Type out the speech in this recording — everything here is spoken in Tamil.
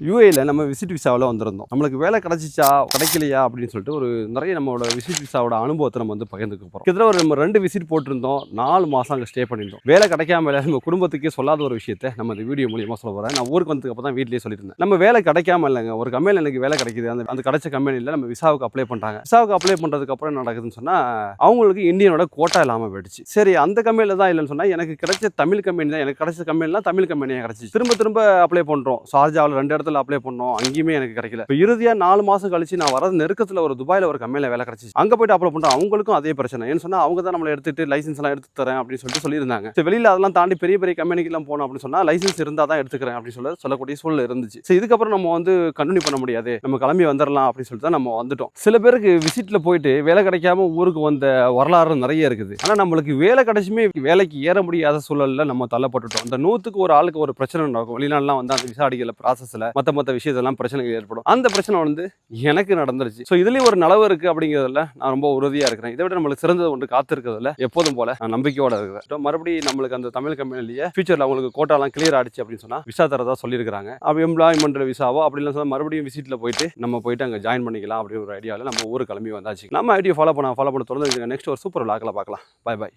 யூஏல நம்ம விசிட் விசாவில் வந்திருந்தோம். நம்மளுக்கு வேலை கிடைச்சிச்சா கிடைக்கலையா அப்படின்னு சொல்லிட்டு ஒரு நிறைய நம்மளோட விசிட் விசாவோட அனுபவத்தை நம்ம வந்து பகிர்ந்துக்க போகிறோம். கிட்டத்தட்ட ஒரு நம்ம 2 விசிட் போட்டிருந்தோம், 4 மாதம் அங்கே ஸ்டே பண்ணியிருந்தோம். வேலை கிடைக்காம நம்ம குடும்பத்துக்கே சொல்லாத ஒரு விஷயத்தை நம்ம இந்த வீடியோ மூலியமாக சொல்ல போகிறேன். நான் ஊருக்கு வந்ததுக்கு அப்புறம் தான் வீட்டிலேயே சொல்லியிருந்தேன். நம்ம வேலை கிடைக்காம இல்லைங்க, ஒரு கம்பெனியில் எனக்கு வேலை கிடைக்குது. அந்த கிடைச்ச கம்பெனியில் நம்ம விசாவுக்கு அப்ளை பண்ணுறாங்க. விசாவுக்கு அப்ளை பண்ணுறதுக்கு அப்புறம் என்ன நடக்குதுன்னு சொன்னால், அவங்களுக்கு இந்தியனோட கோட்டா இல்லாமல் போயிடுச்சு. சரி, அந்த கம்பெனியில் தான் இல்லைன்னு சொன்னால், எனக்கு கிடைச்ச தமிழ் கம்பெனி தான், எனக்கு கிடைச்ச கம்பெனிலாம் தமிழ் கம்பெனியாக கிடைச்சிச்சு. திரும்ப அப்ளை பண்ணுறோம். ஷார்ஜாவில் 2 இடத்துல அப்ளை பண்ணோம், அங்கேயுமே எனக்கு கிடைக்கல. இப்போ இறுதியாக 4 மாதம் கழிச்சு நான் வர நெருக்கத்தில் ஒரு துபாயில் ஒரு கம்பெனியில் வேலை கிடைச்சிச்சு. அங்கே போயிட்டு அப்ளை பண்ணுறோம். அவங்களுக்கும் அதே பிரச்சனை. ஏன்னு சொன்னால், அவங்க தான் நம்மளை எடுத்துட்டு லைசன்ஸ் எல்லாம் எடுத்து தரேன் அப்படின்னு சொல்லியிருந்தாங்க. சரி, வெளியில் அதெல்லாம் தாண்டி பெரிய கம்பெனிக்கெல்லாம் போனோம் அப்படின்னு சொன்னால், லைசன்ஸ் இருந்தால் தான் எடுத்துக்கிறேன் அப்படின்னு சொல்லக்கூடிய சூழல் இருந்துச்சு. சரி, இதுக்கப்புறம் நம்ம வந்து கண்டினியூ பண்ண முடியாது, நம்ம கிளம்பி வந்துடலாம் அப்படின்னு சொல்லிட்டு தான் நம்ம வந்துட்டோம். சில பேருக்கு விசிட்ல போயிட்டு வேலை கிடைக்காம ஊருக்கு வந்த வரலாறு நிறைய இருக்குது. ஆனால் நம்மளுக்கு வேலை கிடைச்சுமே வேலைக்கு ஏற முடியாத சூழலில் நம்ம தள்ளப்பட்டுட்டோம். அந்த 100க்கு ஒரு ஆளுக்கு ஒரு பிரச்சனை நடக்கும். வெளிநாடுலாம் வந்து அந்த விசா அடிக்கல ப்ராசஸில் மற்ற விஷயத்தெல்லாம் பிரச்சனைகள் ஏற்படும். அந்த பிரச்சனை வந்து எனக்கு நடந்துருச்சு. ஸோ இதுலேயும் ஒரு நலவு இருக்குது அப்படிங்கிறதுல நான் ரொம்ப உறுதியாக இருக்கிறேன். இதை விட நம்மளுக்கு சிறந்தது ஒன்று காத்திருக்கிறதுல எப்போதும் போல நான் நம்பிக்கையோட இருக்கிறேன். மறுபடியும் நம்மளுக்கு அந்த தமிழ் கம்பெனிலேயே ஃபியூச்சரில் அவங்களுக்கு கோட்டாலாம் கிளியர் ஆயிடுச்சு அப்படின்னு சொன்னால் விசா தரதா சொல்லியிருக்காங்க. அப்படி எம்ப்ளாய்மெண்ட் விசாவோ அப்படிலாம் சொன்னால் மறுபடியும் விசிட்டில் போயிட்டு அங்கே ஜாயின் பண்ணிக்கலாம் அப்படி ஒரு ஐடியாவில் நம்ம ஊருக்கு கிளம்பி வந்தாச்சு. நம்ம ஐடியா ஃபாலோ பண்ண தொடர்ந்து நெக்ஸ்ட் ஒரு சூப்பர் விளாக்கில் பார்க்கலாம். பாய் பாய்.